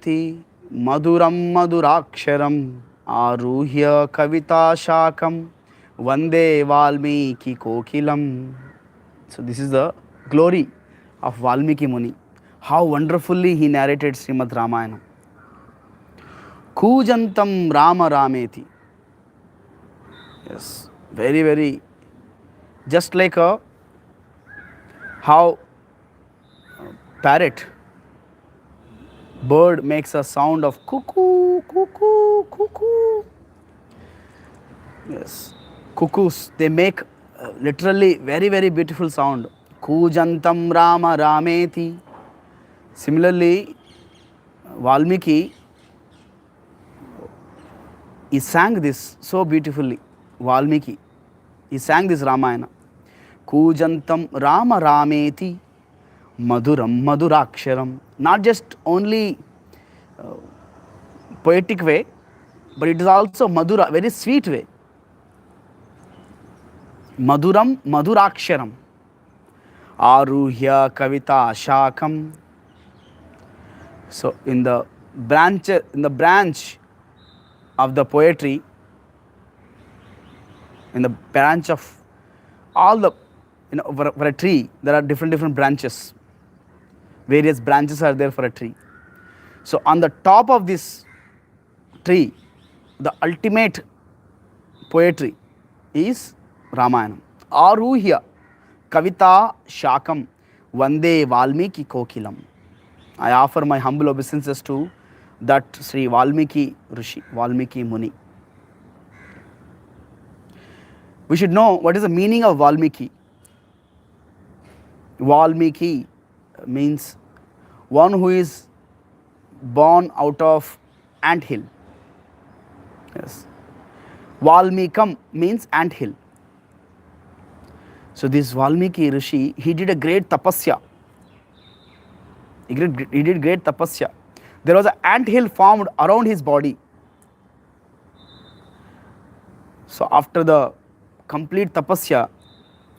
Maduram Maduraksharam Aruhya Kavita Shakam Vande Valmiki Kokilam. So this is the glory of Valmiki Muni. How wonderfully he narrated Srimad Ramayana. Kujantam Rama Rameti. Yes, very, very, just like a how parrot bird makes a sound of cuckoo, cuckoo, cuckoo. Yes, cuckoos, they make literally very, very beautiful sound. Kujantam Rama Rameti. Similarly, Valmiki, he sang this so beautifully. Valmiki, he sang this Ramayana. Kujantam Rama Rameti Maduram Maduraksharam. Not just only poetic way, but it is also Madura, very sweet way. Maduram Maduraksharam. Aruhya Kavita Shakam. So in the branch of the poetry, in the branch of all the, for a tree, there are different branches. Various branches are there for a tree. So on the top of this tree, the ultimate poetry is Ramayana. Aruhya Kavita Shakam Vande Valmiki Kokilam. I offer my humble obeisances to that Sri Valmiki Rishi, Valmiki Muni. We should know what is the meaning of Valmiki. Valmiki means one who is born out of anthill. Yes. Valmikam means anthill. So this Valmiki Rishi, he did a great tapasya. He did great tapasya. There was an anthill formed around his body. So after the complete tapasya,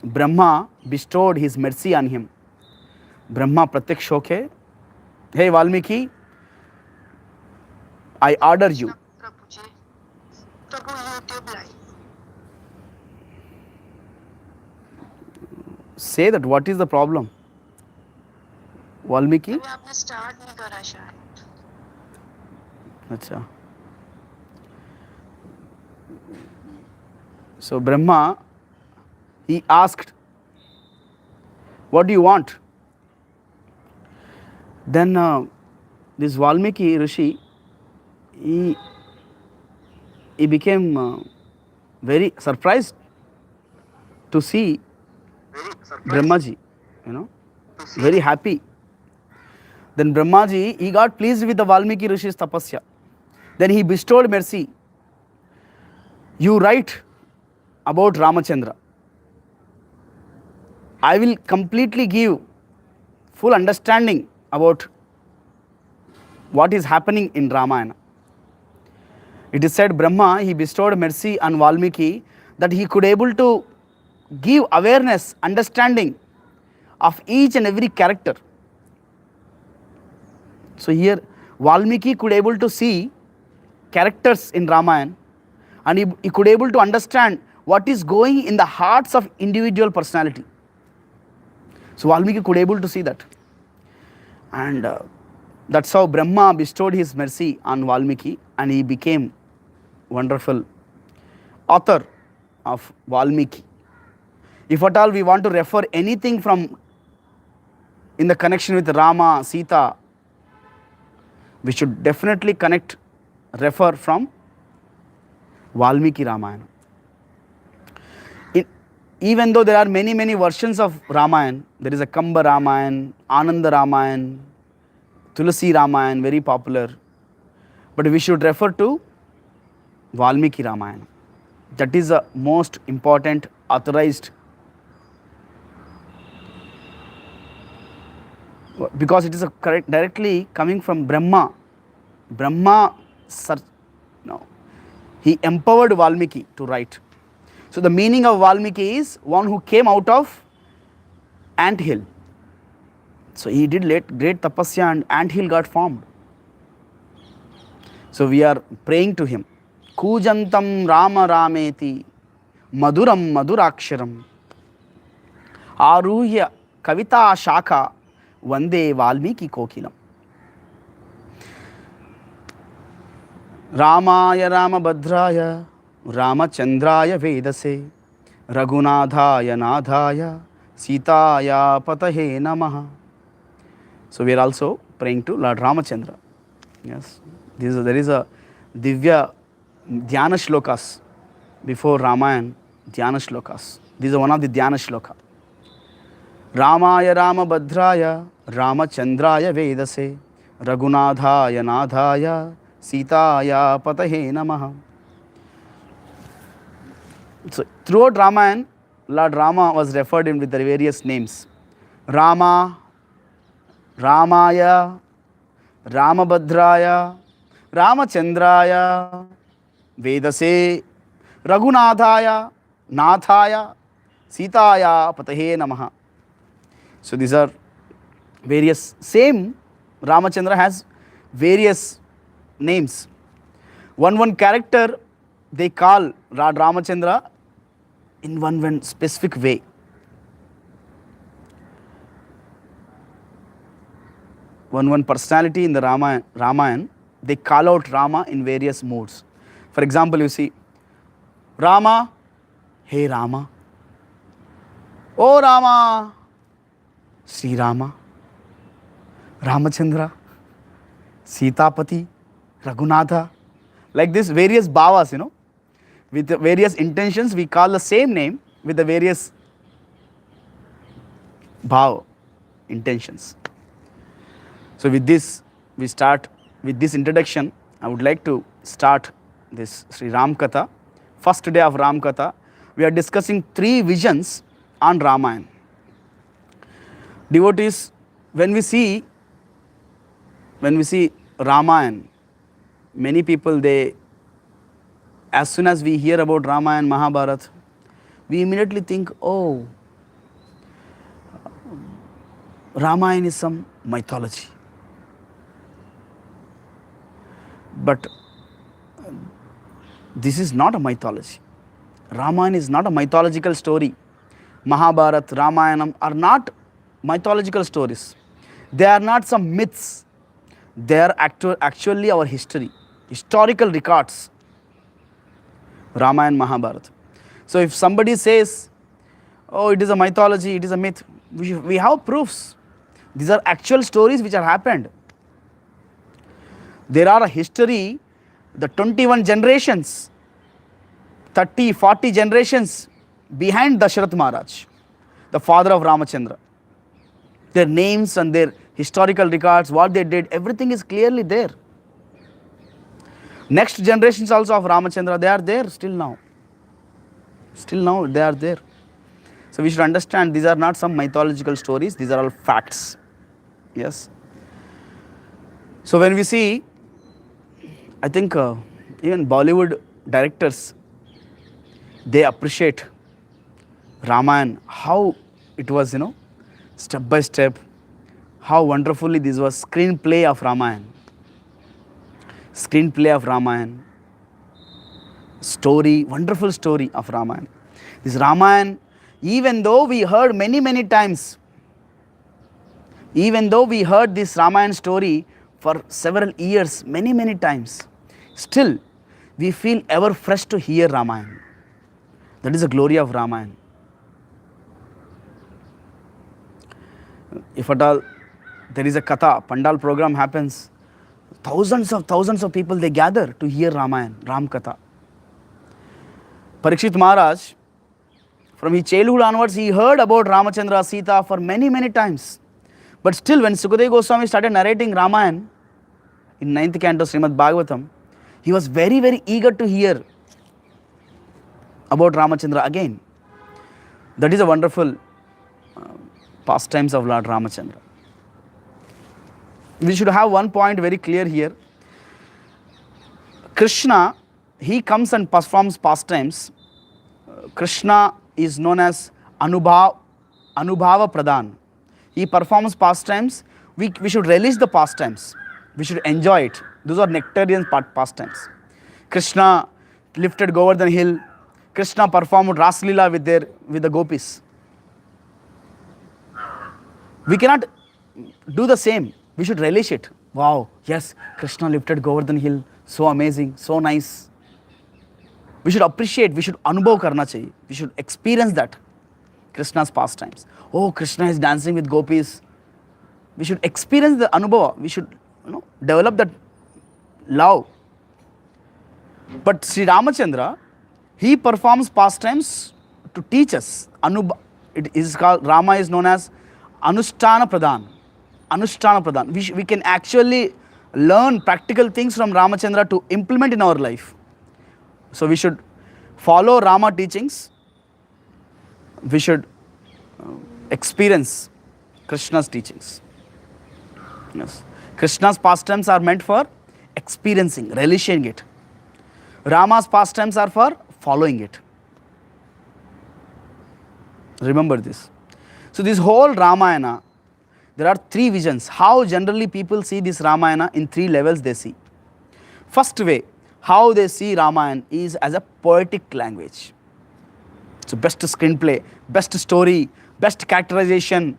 Brahma bestowed his mercy on him. Brahma pratyaksh hoke, hey Valmiki, I order you. Prabhuji, Prabhu YouTube live. Say that what is the problem? Valmiki? अभी आपने start नहीं करा शायद. Acha. So Brahma, he asked, what do you want? Then this Valmiki Rishi, he became very surprised to see Brahmaji, very happy. Then Brahmaji, he got pleased with the Valmiki Rishi's tapasya. Then he bestowed mercy. You write about Ramachandra. I will completely give full understanding about what is happening in Ramayana. It is said Brahma, he bestowed mercy on Valmiki that he could able to give awareness, understanding of each and every character. So here Valmiki could able to see characters in Ramayana, and he could able to understand what is going in the hearts of individual personality. So Valmiki could able to see that. And that's how Brahma bestowed his mercy on Valmiki, and he became wonderful author of Valmiki. If at all we want to refer anything from in the connection with Rama, Sita, we should definitely refer from Valmiki Ramayana. Even though there are many versions of Ramayana, there is a Kamba Ramayana, Ananda Ramayana, Tulasi Ramayana, very popular. But we should refer to Valmiki Ramayana. That is the most important authorized, because it is directly coming from Brahma. Brahma, he empowered Valmiki to write. So the meaning of Valmiki is one who came out of anthill. So he did great tapasya and anthill got formed. So we are praying to him. Kujantam Rama Rameti Maduram Maduraksharam Aruhya Kavita Shaka Vande Valmiki Kokilam. Ramaya Ramabhadraya Ramachandraya Vedase Raghunadhaya Nadhaya Sitaya Patahe Namaha. So we are also praying to Lord Ramachandra. Yes, there is a Divya Dhyana Shlokas before Ramayana. Dhyana Shlokas. These are one of the Dhyana Shloka. Ramaya Ramabhadraya Ramachandraya Vedase Raghunadhaya Nadhaya Sitaya Patahe Namaha. So throughout Ramayana, Lord Rama was referred in with the various names. Rama, Ramaya, Ramabhadraya, Ramachandraya, Vedase, Raghunadhaya, Nathaya, Sitaya Patahe Namaha. So these are various, same Ramachandra has various names. One character they call Lord Ramachandra in one specific way. One personality in the Ramayana, they call out Rama in various moods. For example, you see, Rama, hey Rama. Oh Rama, Sri Rama. Ramachandra, Sitapati, Raghunatha. Like this, various bhavas, with the various intentions, we call the same name with the various bhav intentions. So with this, we start with this introduction. I would like to start this Sri Ram Katha. First day of Ram Katha, we are discussing 3 visions on Ramayana. Devotees, when we see Ramayana, many people, as soon as we hear about Ramayana, Mahabharata, we immediately think, oh, Ramayana is some mythology. But this is not a mythology. Ramayana is not a mythological story. Mahabharata, Ramayana are not mythological stories. They are not some myths. They are actually our history, historical records. Ramayana, Mahabharata. So if somebody says, oh, it is a mythology, it is a myth, we have proofs. These are actual stories which have happened. There are a history, the 21 generations, 30, 40 generations behind Dasharath Maharaj, the father of Ramachandra. Their names and their historical records, what they did, everything is clearly there. Next generations also of Ramachandra, they are there still now. Still now they are there. So we should understand these are not some mythological stories, these are all facts. Yes. So when we see, I think even Bollywood directors, they appreciate Ramayana, how it was, step by step, how wonderfully this was screenplay of Ramayana. Screenplay of Ramayana. Story, wonderful story of Ramayana. This Ramayana, even though we heard many times, even though we heard this Ramayana story for several years, many times, still we feel ever fresh to hear Ramayana. That is the glory of Ramayana. If at all there is a Katha, Pandal program happens, thousands of people, they gather to hear Ramayana, Ram Katha. Parikshit Maharaj, from his childhood onwards, he heard about Ramachandra, Sita for many times. But still, when Sukadeva Goswami started narrating Ramayana in 9th canto Srimad Bhagavatam, he was very eager to hear about Ramachandra again. That is a wonderful pastimes of Lord Ramachandra. We should have one point very clear here. Krishna, he comes and performs pastimes. Krishna is known as Anubhava Pradhan. He performs pastimes. We should relish the pastimes. We should enjoy it. Those are nectarian pastimes. Krishna lifted Govardhan hill. Krishna performed Raslila with the gopis. We cannot do the same. We should relish it. Wow, yes, Krishna lifted Govardhan hill. So amazing, so nice. We should appreciate, we should anubhav karna chahiye. We should experience that. Krishna's pastimes. Oh, Krishna is dancing with gopis. We should experience the anubhava. We should, develop that love. But Sri Ramachandra, he performs pastimes to teach us. It is called, Rama is known as Anushtana Pradhan. Anushtana Pradhan. We can actually learn practical things from Ramachandra to implement in our life. So we should follow Rama teachings. We should experience Krishna's teachings. Yes. Krishna's pastimes are meant for experiencing, relishing it. Rama's pastimes are for following it. Remember this. So this whole Ramayana, there are three visions. How generally people see this Ramayana, in three levels they see. First way, how they see Ramayana is as a poetic language. So best screenplay, best story, best characterization.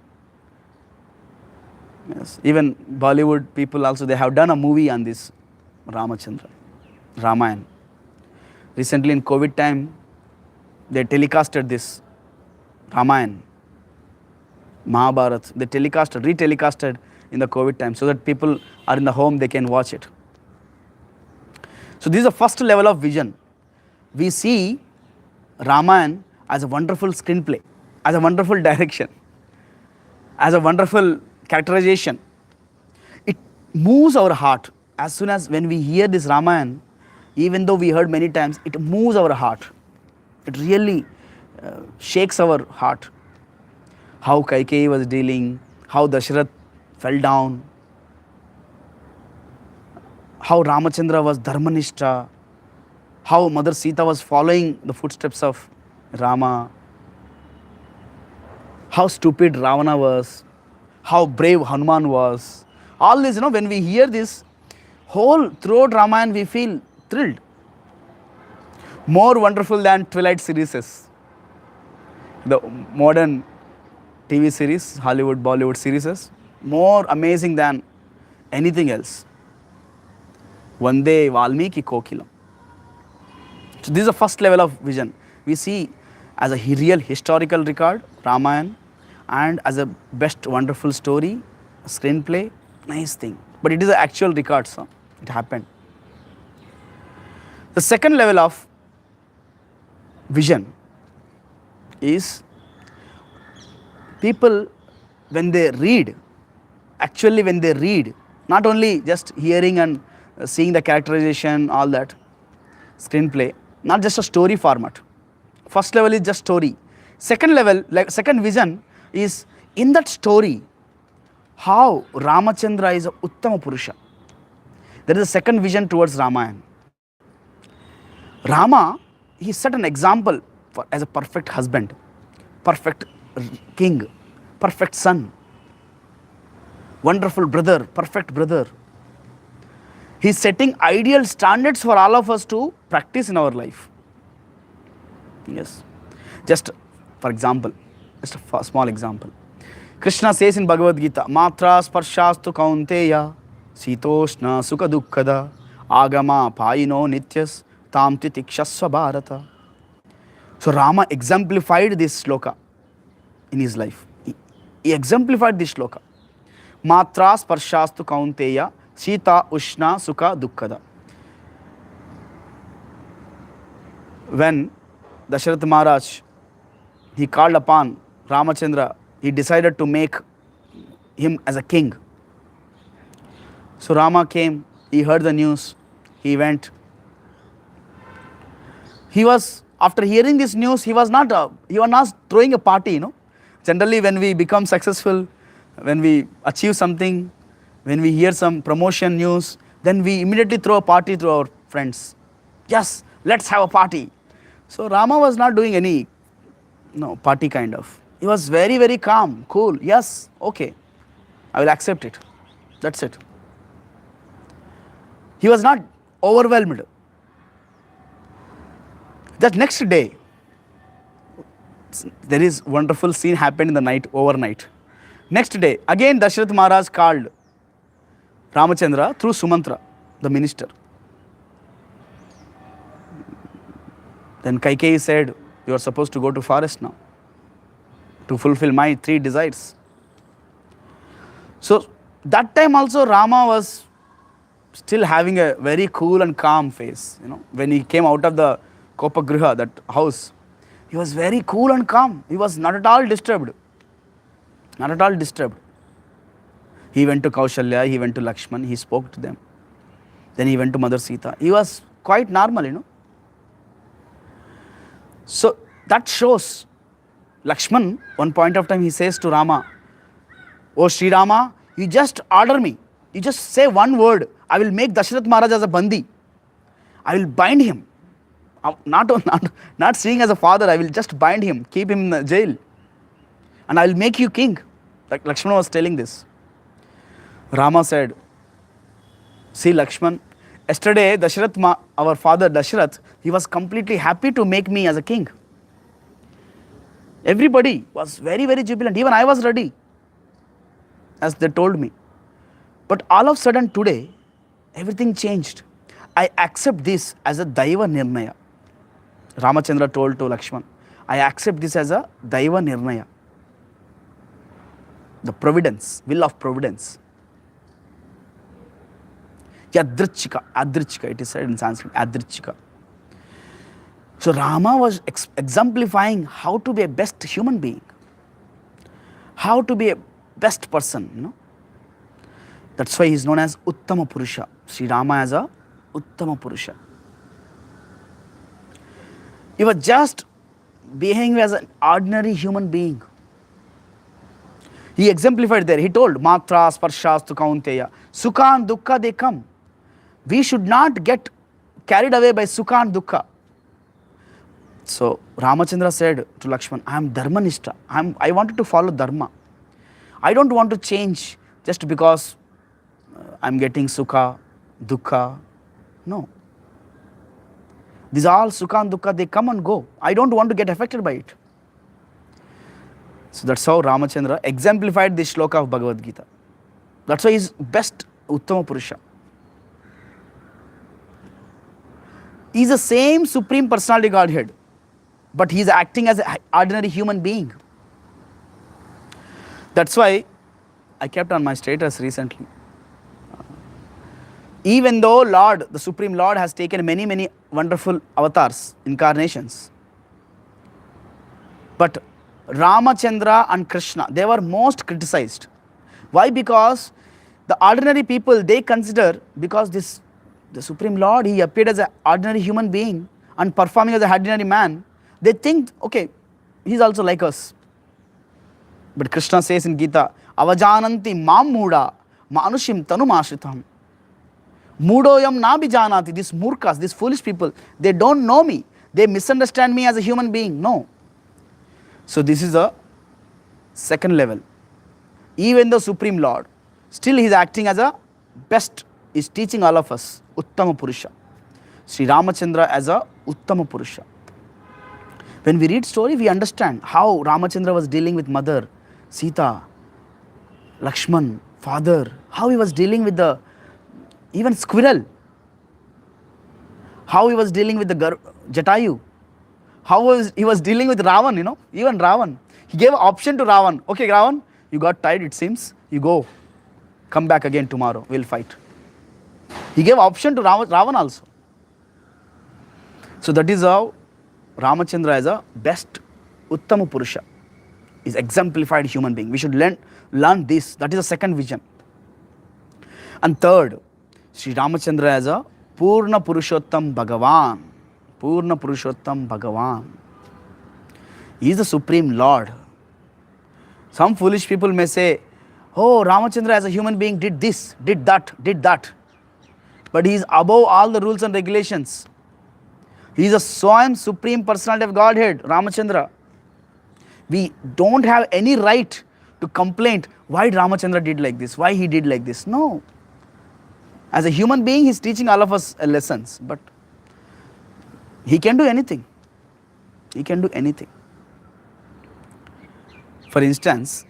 Yes, even Bollywood people also, they have done a movie on this Ramachandra, Ramayana. Recently in COVID time, they telecasted this Ramayana, Mahabharata. They retelecasted in the COVID time so that people are in the home, they can watch it. So this is the first level of vision. We see Ramayana as a wonderful screenplay, as a wonderful direction, as a wonderful characterization. It moves our heart. As soon as when we hear this Ramayana, even though we heard many times, it moves our heart. It really shakes our heart. How Kaikeyi was dealing, how Dasharath fell down, how Ramachandra was Dharmanishta, how Mother Sita was following the footsteps of Rama, how stupid Ravana was, how brave Hanuman was. All this, when we hear this, whole throughout Ramayana we feel thrilled. More wonderful than Twilight series, the modern TV series, Hollywood, Bollywood series, more amazing than anything else. Vande Valmiki Kokilam. So this is the first level of vision. We see as a real historical record, Ramayana, and as a best wonderful story, screenplay, nice thing. But it is an actual record, so it happened. The second level of vision is people when they read, not only just hearing and seeing the characterization, all that, screenplay, not just a story format. First level is just story. Second level, second vision is in that story, how Ramachandra is a Uttama Purusha. There is a second vision towards Ramayana. Rama, he set an example as a perfect husband, perfect king, perfect son, wonderful brother, perfect brother. He is setting ideal standards for all of us to practice in our life. Yes. Just for example, just a small example. Krishna says in Bhagavad Gita, Matra sparshastu kaunteya, sitoshna sukha dukkada, agama payino nityas, tamti tikshasva bharata. So Rama exemplified this shloka in his life. He exemplified this shloka. Matra sparshastu kaunteya, Sita Ushna Sukha Dukkada. When Dasharath Maharaj, he called upon Ramachandra, he decided to make him as a king. So Rama came, he heard the news, he went. After hearing this news, he was not throwing a party, Generally when we become successful, when we achieve something, when we hear some promotion news, then we immediately throw a party to our friends. Yes, let's have a party. So Rama was not doing any party kind of. He was very, very calm, cool. Yes, okay, I will accept it. That's it. He was not overwhelmed. That next day, there is wonderful scene happened in the night, overnight. Next day, again Dashrath Maharaj called Ramachandra through Sumantra, the minister. Then Kaikeyi said, you are supposed to go to forest now to fulfill my 3 desires. So that time also Rama was still having a very cool and calm face. When he came out of the Kopagriha, that house, he was very cool and calm. He was not at all disturbed. Not at all disturbed. He went to Kaushalya, he went to Lakshman, he spoke to them. Then he went to Mother Sita. He was quite normal. So that shows, Lakshman, one point of time he says to Rama, oh Sri Rama, you just order me. You just say one word. I will make Dashrath Maharaj as a bandi. I will bind him. Not seeing as a father, I will just bind him, keep him in the jail. And I will make you king. Like Lakshman was telling this. Rama said, see Lakshman, yesterday Dashrath, our father Dashrath, he was completely happy to make me as a king. Everybody was very, very jubilant. Even I was ready, as they told me. But all of a sudden today, everything changed. I accept this as a Daiva Nirnaya. Ramachandra told to Lakshman, I accept this as a Daiva Nirnaya. The providence, will of providence. Yadrichika, Adrichika, it is said in Sanskrit, Adrichika. So Rama was exemplifying how to be a best human being, how to be a best person. That's why he is known as Uttama Purusha. Sri Rama as a Uttama Purusha. He was just behaving as an ordinary human being. He exemplified there. He told, Matra, Sparshas, Kaunteya, Sukha and Dukkha, they come. We should not get carried away by Sukha and Dukkha. So Ramachandra said to Lakshman, I am Dharmanishta. I wanted to follow Dharma. I don't want to change just because I'm getting Sukha, Dukkha. No. These are all Sukha and Dukkha, they come and go. I don't want to get affected by it. So that's how Ramachandra exemplified this shloka of Bhagavad Gita. That's why he's best Uttama Purusha. He's the same Supreme Personality Godhead, but he's acting as an ordinary human being. That's why I kept on my status recently. Even though Lord, the Supreme Lord has taken many, many wonderful avatars, incarnations, but Ramachandra and Krishna, they were most criticized. Why? Because the ordinary people, they consider, because the Supreme Lord, he appeared as an ordinary human being and performing as an ordinary man, they think, okay, he's also like us. But Krishna says in Gita, Avajananti mam muda manushim tanum ashritam. Mudoyam na bijanati. These murkas, these foolish people, they don't know me. They misunderstand me as a human being. No. So this is a second level. Even the Supreme Lord, still he is acting as a best, is teaching all of us, Uttama Purusha. Sri Ramachandra as a Uttama Purusha. When we read story, we understand how Ramachandra was dealing with mother, Sita, Lakshman, father, how he was dealing with the, even squirrel, how he was dealing with the Jatayu, how he was dealing with Ravan, even Ravan. He gave an option to Ravan. Okay, Ravan, you got tired, it seems. You go. Come back again tomorrow. We'll fight. He gave option to Ravan also. So that is how Ramachandra is a best Uttama Purusha. Is exemplified human being. We should learn this. That is the second vision. And third, Sri Ramachandra as a Purna Purushottam Bhagavan. Purna Purushottam Bhagavan. He is the Supreme Lord. Some foolish people may say, oh, Ramachandra as a human being did this, did that, did that. But he is above all the rules and regulations. He is a Swayam Supreme Personality of Godhead, Ramachandra. We don't have any right to complain why Ramachandra did like this, why he did like this. No. As a human being, he's teaching all of us lessons, but he can do anything. He can do anything. For instance,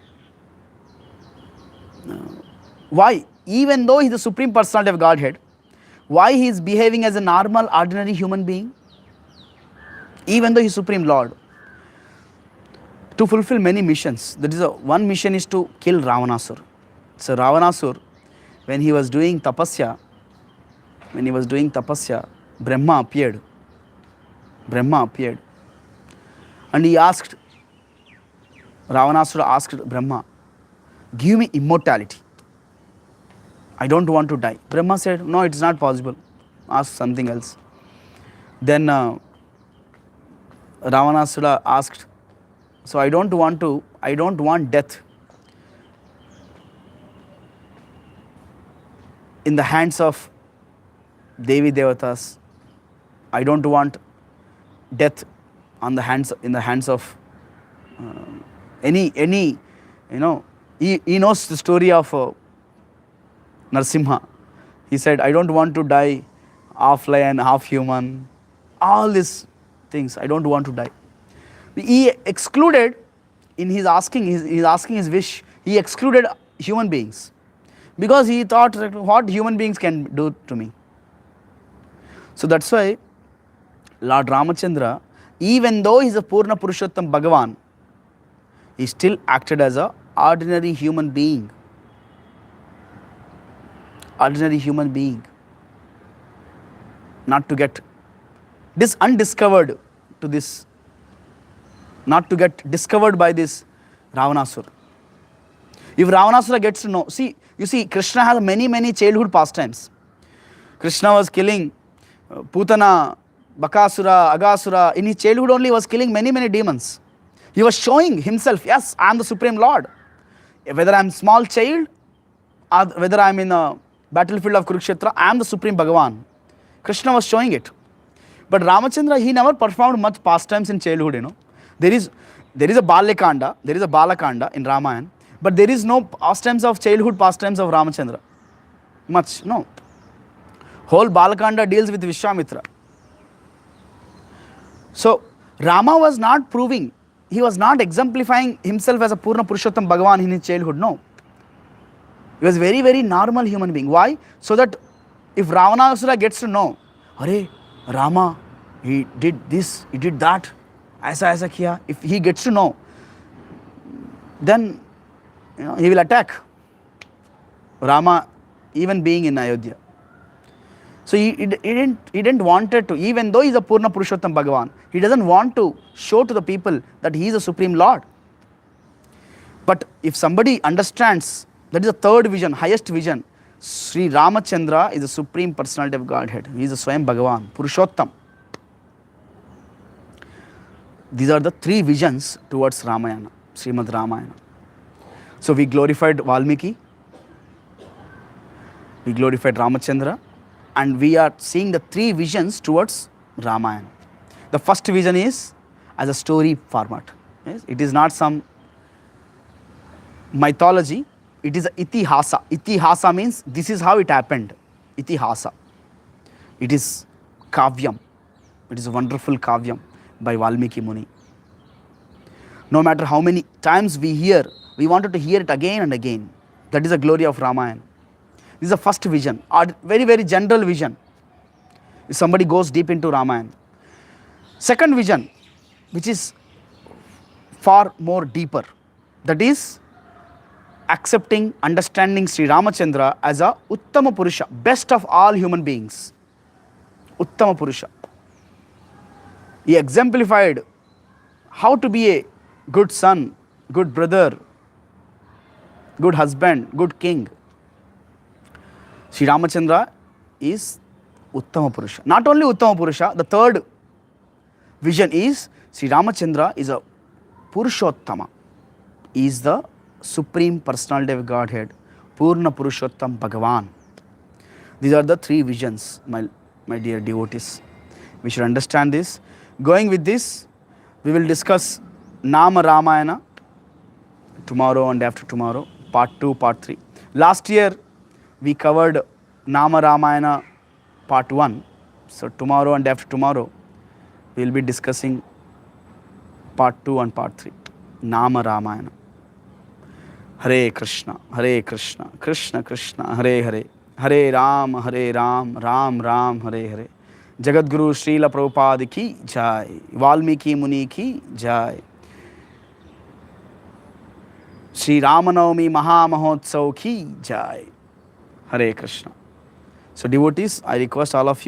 why, even though he's the Supreme Personality of Godhead, why he is behaving as a normal, ordinary human being? Even though he's Supreme Lord, to fulfill many missions. That is, one mission is to kill Ravanasur. So Ravanasur, when he was doing tapasya, Brahma appeared. And he asked, Ravanasura asked Brahma, give me immortality. I don't want to die. Brahma said, no, it's not possible. Ask something else. Then Ravanasura asked, so I don't want death in the hands of Devi Devatas. I don't want death in the hands of any he knows the story of Narsimha. He said, I don't want to die half lion, half human. All these things, I don't want to die. He excluded, in his asking his wish, he excluded human beings. Because he thought, what human beings can do to me. So that's why Lord Ramachandra, even though he is a Purna Purushottam Bhagavan, he still acted as an ordinary human being. Ordinary human being. Not to get undiscovered to this, not to get discovered by this Ravanasura. If Ravanasura gets to know, you see, Krishna has many childhood pastimes. Krishna was killing Putana, Bakasura, Agasura. In his childhood only, he was killing many demons. He was showing himself, yes, I am the Supreme Lord. Whether I am small child or whether I am in a battlefield of Kurukshetra, I am the Supreme Bhagavan. Krishna was showing it. But Ramachandra, he never performed much pastimes in childhood, There is a Balakanda in Ramayana, but there is no pastimes of childhood pastimes of Ramachandra. Much, no. Whole Balakanda deals with Vishwamitra. So, Rama was not proving, he was not exemplifying himself as a Purna Purushottam Bhagavan in his childhood, no. He was very normal human being. Why? So that if Ravanasura gets to know, Hare, Rama, he did this, he did that, aisa kiya. If he gets to know, then he will attack Rama, even being in Ayodhya. So he didn't want to, even though he is a Purna Purushottam Bhagavan, he doesn't want to show to the people that he is a Supreme Lord. But if somebody understands, that is the third vision, highest vision, Sri Ramachandra is the Supreme Personality of Godhead. He is a Swayam Bhagavan, Purushottam. These are the three visions towards Ramayana, Srimad Ramayana. So we glorified Valmiki, we glorified Ramachandra, and we are seeing the three visions towards Ramayana. The first vision is as a story format. Yes? It is not some mythology, it is a itihasa. Itihasa means this is how it happened. Itihasa. It is kavyam. It is a wonderful kavyam by Valmiki Muni. No matter how many times we hear, we wanted to hear it again and again. That is the glory of Ramayana. This is the first vision, a very general vision. If somebody goes deep into Ramayana. Second vision, which is far more deeper, that is accepting, understanding Sri Ramachandra as a Uttama Purusha, best of all human beings. Uttama Purusha. He exemplified how to be a good son, good brother, good husband, good king. Sri Ramachandra is Uttama Purusha. Not only Uttama Purusha, the third vision is Sri Ramachandra is a Purushottama. He is the Supreme Personality of Godhead, Purna Purushottam Bhagavan. These are the three visions, my dear devotees. We should understand this. Going with this, we will discuss Nama Ramayana tomorrow and after tomorrow, part 2, part 3. Last year, we covered Nama Ramayana part 1. So tomorrow and after tomorrow, we will be discussing part 2 and part 3. Nama Ramayana. Hare Krishna, Krishna Krishna, Hare Hare, Hare Ram, Ram Ram, Hare Hare. Jagadguru Srila Prabhupada ki jai, Valmiki Muni ki jai. Shri Ramanavami Maha Mahotsav ki jai. Hare Krishna. So devotees, I request all of you